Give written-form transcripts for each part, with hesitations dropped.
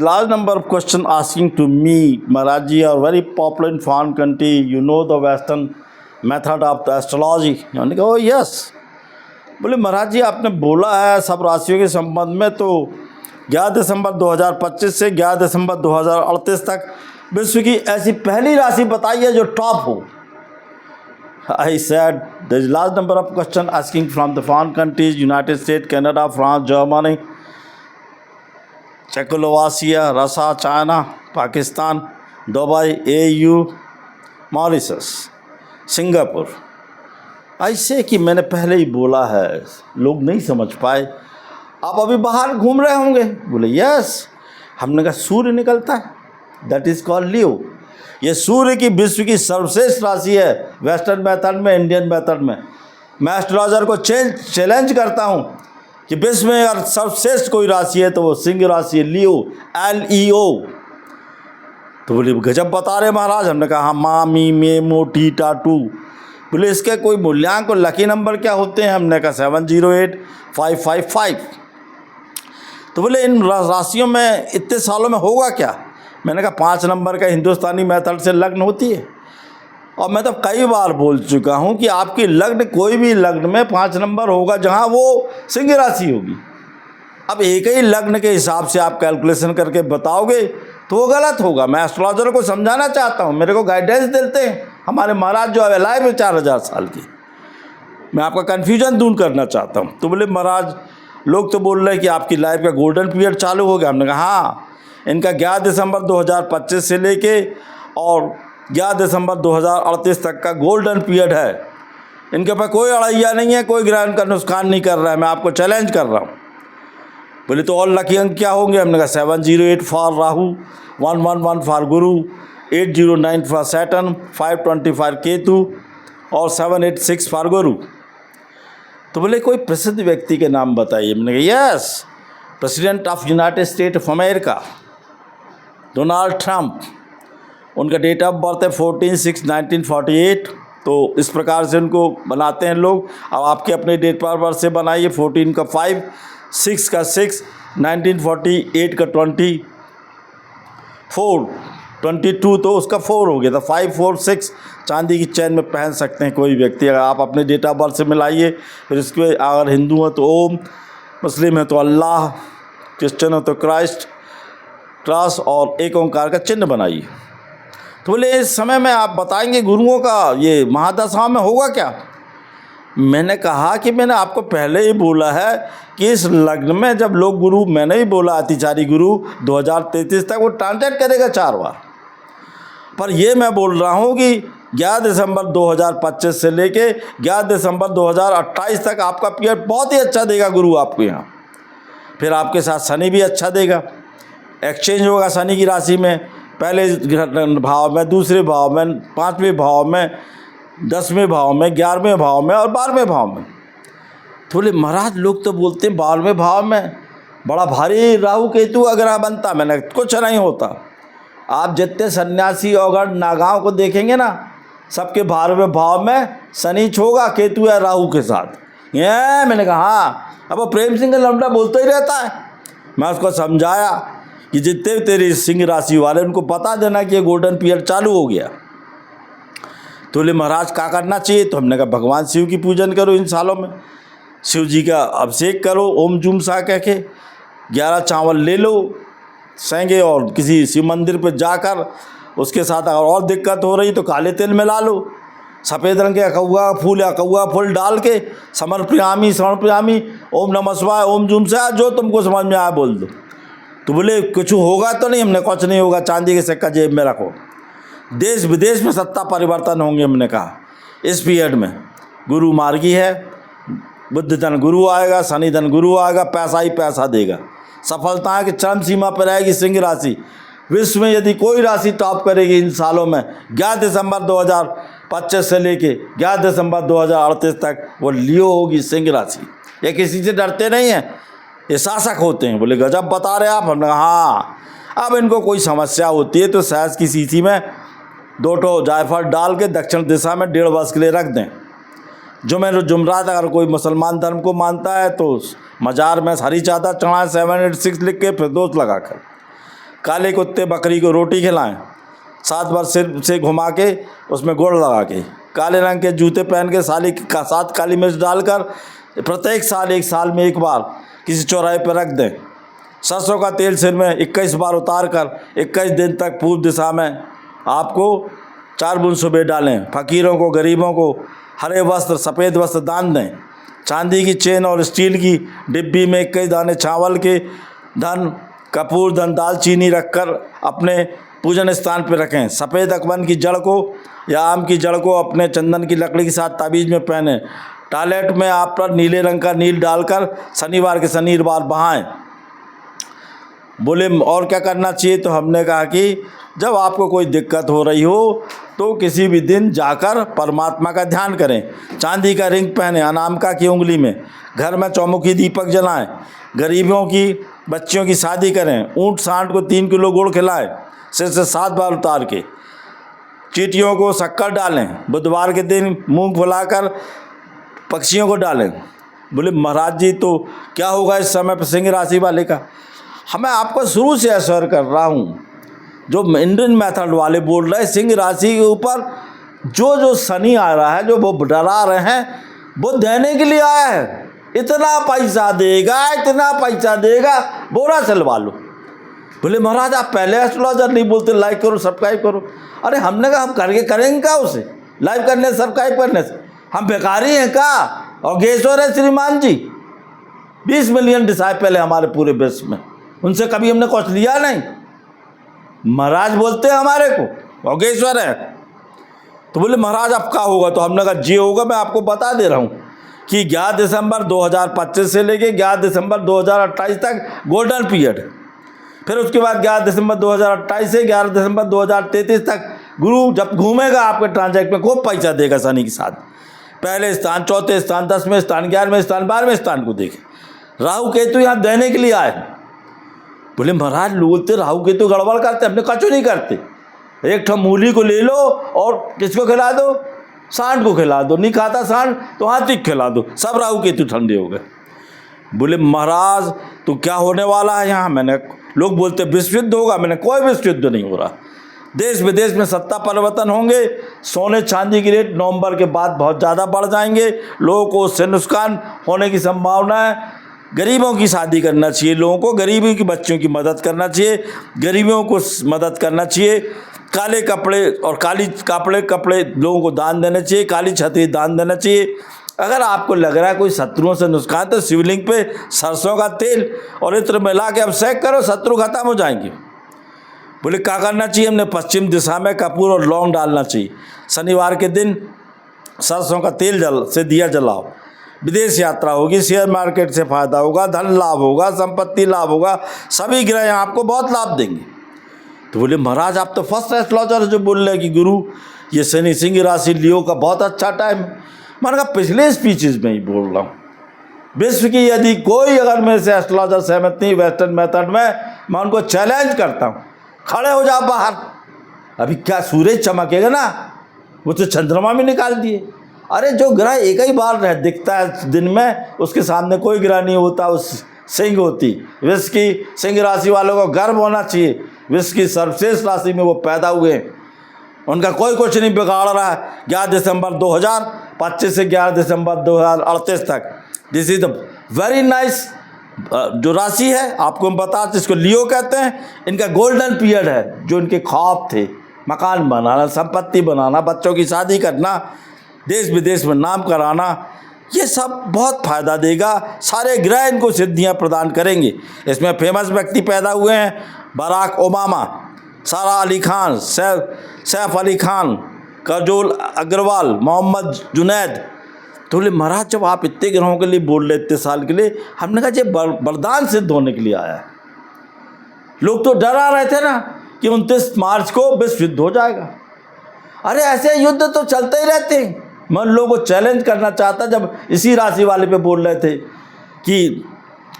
large number of questions asking to me, Maharaj ji are very popular in foreign country. You know the Western method of the astrology. मैंने कहा yes. बोले महाराज जी आपने बोला है सब राशियों के संबंध में, तो 11 दिसंबर 2025 से 11 दिसंबर 2038 तक विश्व की ऐसी पहली राशि बताइए जो टॉप हो। I said there is large number of questions asking from the foreign countries, United States, Canada, France, Germany, Czechoslovakia, Russia, China, Pakistan, Dubai, AU, Mauritius, Singapore. ऐसे कि मैंने पहले ही बोला है, लोग नहीं समझ पाए। आप अभी बाहर घूम रहे होंगे। बोले यस। हमने कहा सूर्य निकलता है, दैट इज़ कॉल्ड लियो। ये सूर्य की विश्व की सर्वश्रेष्ठ राशि है वेस्टर्न मेथड में, इंडियन मेथड में। मैं एस्ट्रोलॉजर को चैलेंज करता हूँ कि विश्व में अगर सर्वश्रेष्ठ कोई राशि है तो वो सिंह राशि है, लियो, LEO। तो बोले गजब बता रहे महाराज। हमने कहा हाँ, मा मी मे मो टी टा टू। बोले इसके कोई मूल्यांक और लकी नंबर क्या होते हैं? हमने कहा 708555। तो बोले इन राशियों में इतने सालों में होगा क्या? मैंने कहा 5 नंबर का हिंदुस्तानी मेथड से लग्न होती है। और मैं तो कई बार बोल चुका हूँ कि आपकी लग्न, कोई भी लग्न में 5 नंबर होगा जहाँ वो सिंह राशि होगी। अब एक ही लग्न के हिसाब से आप कैलकुलेशन करके बताओगे तो वो गलत होगा। मैं एस्ट्रोलॉजर को समझाना चाहता हूँ, मेरे को गाइडेंस देते हैं हमारे महाराज जो है लाइव 4000 साल की। मैं आपका कन्फ्यूजन दूर करना चाहता हूँ। तो बोले महाराज लोग तो बोल रहे हैं कि आपकी लाइफ का गोल्डन पीरियड चालू हो गया। हमने कहा हाँ, इनका 11 दिसंबर 2025 से लेके और 11 दिसंबर 2038 तक का गोल्डन पीरियड है। इनके पास कोई अड़ैया नहीं है, कोई ग्रहण का नुकसान नहीं कर रहा है। मैं आपको चैलेंज कर रहा हूँ। बोले तो और लकी अंक क्या होंगे? हमने कहा 708 for Rahu, 111 for Guru, 809 for Saturn, 525 Ketu और 786 फॉर गुरु। तो बोले कोई प्रसिद्ध व्यक्ति के नाम बताइए। मैंने कहा yes, president of United state of America Donald Trump. उनका डेट ऑफ बर्थ है 14/6/1948। तो इस प्रकार से उनको बनाते हैं लोग। अब आपके अपने डेट ऑफ बर्थ से बनाइए। 14 का 5, 6 का 6, 1948 का 24, 22 तो उसका 4 हो गया था। 5, 4, 6 चांदी की चैन में पहन सकते हैं कोई व्यक्ति। अगर आप अपने डेट ऑफ बर्थ से मिलाइए। फिर इसके अगर हिंदू हैं तो ओम, मुस्लिम है तो अल्लाह, क्रिश्चियन है तो क्राइस्ट, क्रॉस और एक ओंकार का चिन्ह बनाइए। तो बोले इस समय में आप बताएंगे गुरुओं का ये महादशा में होगा क्या? मैंने कहा कि मैंने आपको पहले ही बोला है कि इस लग्न में जब लोग गुरु, मैंने ही बोला अतिचारी गुरु 2033 तक वो ट्रांजेक्ट करेगा 4 बार। पर ये मैं बोल रहा हूँ कि 11 दिसंबर 2025 से लेके 11 दिसंबर 2028 तक आपका पीरियड बहुत ही अच्छा देगा गुरु आपको यहाँ। फिर आपके साथ शनि भी अच्छा देगा। एक्सचेंज होगा शनि की राशि में, पहले भाव में, दूसरे भाव में, 5वें भाव में, 10वें भाव में, 11वें भाव में और 12वें भाव में। तो बोले महाराज लोग तो बोलते हैं 12वें भाव में बड़ा भारी राहु केतु अगर बनता। मैंने कुछ नहीं होता। आप जितने सन्यासी और नागाओं को देखेंगे ना, सबके 12वें भाव में शनि होगा, केतु या राहु के साथ। ये मैंने कहा हाँ। अब वो प्रेम सिंह लमड़ा बोलता ही रहता है। मैं उसको समझाया कि जितने तेरी सिंह राशि वाले उनको बता देना कि ये गोल्डन पीरियड चालू हो गया। तो बोले महाराज क्या करना चाहिए? तो हमने कहा भगवान शिव की पूजन करो इन सालों में, शिव जी का अभिषेक करो ओम जूम सा कह के। 11 चावल ले लो सेंगे और किसी शिव मंदिर पर जाकर उसके साथ अगर और दिक्कत हो रही तो काले तेल मिला लो। सफ़ेद रंग के अकौआ फूल या कौआ फूल डाल के समर्पयामी समर्पयामी ओम नमः शिवाय ओम जूम से जो तुमको समझ में आया बोल दो। तो बोले कुछ होगा तो नहीं? हमने कुछ नहीं होगा, चांदी के सिक्का जेब में रखो। देश विदेश में सत्ता परिवर्तन होंगे। हमने कहा इस पीरियड में गुरु मार्गी है, बुद्ध धन गुरु आएगा, शनि धन गुरु आएगा, पैसा ही पैसा देगा। सफलता की चरम सीमा पर रहेगी सिंह राशि। विश्व में यदि कोई राशि टॉप करेगी इन सालों में 11 दिसंबर 2025 से लेके 11 दिसंबर 2038 तक वो लियो होगी सिंह राशि। ये किसी से डरते नहीं हैं, ये शासक होते हैं। बोले गजब बता रहे आप। हमने कहा हाँ। अब इनको कोई समस्या होती है तो सहज की शीशी में 2 ठो जायफल डाल के दक्षिण दिशा में 1.5 वर्ष के लिए रख दें। जुमरात अगर कोई मुसलमान धर्म को मानता है तो मज़ार में हरी चादर चढ़ाएं 786 लिख के फिरदौस लगाकर। काले कुत्ते बकरी को रोटी खिलाएं, 7 बार सिर से घुमा के उसमें गुड़ लगा के, काले रंग के जूते पहन के साली का 7 काली मिर्च डालकर प्रत्येक साल 1 साल में 1 बार किसी चौराहे पर रख दें। सरसों का तेल सिर में 21 बार उतार कर 21 दिन तक पूर्व दिशा में आपको 4 बूंद सुबह डालें। फ़कीरों को, गरीबों को हरे वस्त्र, सफ़ेद वस्त्र दान दें। चांदी की चेन और स्टील की डिब्बी में 21 दाने चावल के धन, कपूर धन, दालचीनी रखकर अपने पूजन स्थान पर रखें। सफ़ेद अकबन की जड़ को या आम की जड़ को अपने चंदन की लकड़ी के साथ ताबीज़ में पहनें। टॉयलेट में आप पर नीले रंग का नील डालकर शनिवार के शनिवार बहाएं। बोले और क्या करना चाहिए, तो हमने कहा कि जब आपको कोई दिक्कत हो रही हो तो किसी भी दिन जाकर परमात्मा का ध्यान करें। चांदी का रिंग पहने, अनामिका की उंगली में। घर में चौमुखी दीपक जलाएं। गरीबों की बच्चियों की शादी करें। ऊँट सांड को 3 किलो गुड़ खिलाएं, सिर से 7 बार उतार के। चींटियों को शक्कर डालें। बुधवार के दिन मूंग फुलाकर पक्षियों को डालें। बोले महाराज जी तो क्या होगा इस समय पर सिंह राशि वाले का? मैं आपको शुरू से असर कर रहा हूँ, जो इंडियन मेथड वाले बोल रहे हैं सिंह राशि के ऊपर जो शनि आ रहा है, जो वो डरा रहे हैं, वो देने के लिए आया है। इतना पैसा देगा, इतना पैसा देगा, बोरा चलवा लो। बोले महाराज आप पहले एस्ट्रोलॉजर नहीं बोलते, लाइक करो सब्सक्राइब करो। अरे हमने कहा हम करके करेंगे क्या उसे? लाइक करने से, सब्सक्राइब करने से हम बेकारी हैं क्या? और गेश्वर है श्रीमान जी, 20 मिलियन डिसाइपल है हमारे पूरे विश्व में, उनसे कभी हमने कुछ लिया नहीं। महाराज बोलते हैं हमारे को योगेश्वर है। तो बोले महाराज अब क्या होगा? तो हमने कहा जे होगा मैं आपको बता दे रहा हूँ कि 11 दिसंबर 2025 से लेके 11 दिसंबर 2028 तक गोल्डन पीरियड। फिर उसके बाद 11 दिसंबर 2028 से 11 दिसंबर 2033 तक गुरु जब घूमेगा आपके ट्रांजैक्ट में खूब पैसा देगा शनि के साथ। पहले स्थान, चौथे स्थान, 10वें स्थान, 11वें स्थान, 12वें स्थान को देखे। राहु केतु यहाँ देने के लिए आए। बोले महाराज लोग बोलते राहु केतु गड़बड़ करते, अपने कचू नहीं करते। एक ठो मूली को ले लो और किसको खिला दो? सांड को खिला दो। नहीं खाता सांड तो हाथी को खिला दो, सब राहु केतु ठंडे हो गए। बोले महाराज तो क्या होने वाला है यहाँ? मैंने लोग बोलते विश्व युद्ध होगा। मैंने कोई विश्व युद्ध नहीं हो रहा। देश विदेश में सत्ता परिवर्तन होंगे। सोने चांदी की रेट नवंबर के बाद बहुत ज़्यादा बढ़ जाएंगे। लोगों को उससे नुकसान होने की संभावना है। गरीबों की शादी करना चाहिए, लोगों को गरीबी की बच्चों की मदद करना चाहिए, गरीबों को मदद करना चाहिए। काले कपड़े और काली कपड़े लोगों को दान देना चाहिए। काली छतरी दान देना चाहिए। अगर आपको लग रहा है कोई शत्रुओं से नुकसान, तो शिवलिंग पे सरसों का तेल और इत्र मिला के अब सेक करो, शत्रु खत्म हो जाएंगे। बोले क्या करना चाहिए? हमने पश्चिम दिशा में कपूर और लौंग डालना चाहिए। शनिवार के दिन सरसों का तेल से दिया जलाओ। विदेश यात्रा होगी, शेयर मार्केट से फायदा होगा, धन लाभ होगा, संपत्ति लाभ होगा, सभी ग्रह आपको बहुत लाभ देंगे। तो बोले महाराज आप तो फर्स्ट एस्ट्रोलॉजर जो बोल रहे हैं कि गुरु ये शनि सिंह राशि लियो का बहुत अच्छा टाइम। मैंने कहा पिछले स्पीचेस में ही बोल रहा हूँ, विश्व की यदि कोई अगर मेरे से एस्ट्रोलॉजर सहमत नहीं वेस्टर्न मेथड में, मैं उनको चैलेंज करता हूँ, खड़े हो जाओ बाहर। अभी क्या सूरज चमकेगा ना, वो तो चंद्रमा में निकाल दिए। अरे जो ग्रह एक ही बार दिखता है दिन में, उसके सामने कोई ग्रह नहीं होता, उस सिंह होती। विश्व की सिंह राशि वालों को गर्व होना चाहिए, विश्व की सर्वश्रेष्ठ राशि में वो पैदा हुए। उनका कोई कुछ नहीं बिगाड़ रहा है। 11 दिसंबर 2025 से 11 दिसंबर 2038 तक this is the very nice जो राशि है। आपको हम बता, जिसको लियो कहते हैं, इनका गोल्डन पीरियड है। जो इनके ख्वाब थे, मकान बनाना, संपत्ति बनाना, बच्चों की शादी करना, देश विदेश में नाम कराना, ये सब बहुत फ़ायदा देगा। सारे ग्रह इनको सिद्धियां प्रदान करेंगे। इसमें फेमस व्यक्ति पैदा हुए हैं, बराक ओबामा, सारा अली खान, सैफ अली खान, काजोल अग्रवाल, मोहम्मद जुनैद। तो बोले महाराज जब आप इतने ग्रहों के लिए बोल रहे इतने साल के लिए, हमने कहा ये वरदान सिद्ध होने के लिए आया है। लोग तो डरा रहे थे ना कि 29 मार्च को विश्व युद्ध हो जाएगा। अरे ऐसे युद्ध तो चलते ही रहते हैं। मैं लोगों को चैलेंज करना चाहता, जब इसी राशि वाले पे बोल रहे थे कि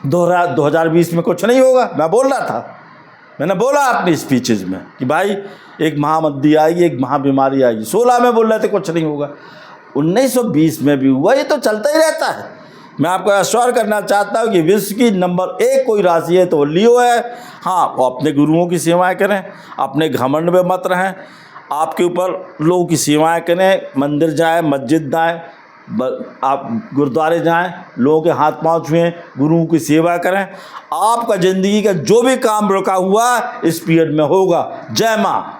2020 में कुछ नहीं होगा, मैं बोल रहा था, मैंने बोला अपनी स्पीचेज में कि भाई एक महामंदी आएगी, एक महाबीमारी आएगी। 16 में बोल रहे थे कुछ नहीं होगा, 1920 में भी हुआ। ये तो चलता ही रहता है। मैं आपको एश्योर करना चाहता हूँ कि विश्व की नंबर 1 कोई राशि है तो वो लियो है। हाँ, वो अपने गुरुओं की सेवाएं करें, अपने घमंड में मत रहें, आपके ऊपर लोगों की सेवाएं करें, मंदिर जाएं, मस्जिद जाएं, आप गुरुद्वारे जाएं, लोगों के हाथ पांव छुएं, गुरुओं की सेवा करें। आपका ज़िंदगी का जो भी काम रुका हुआ इस पीरियड में होगा। जय माँ।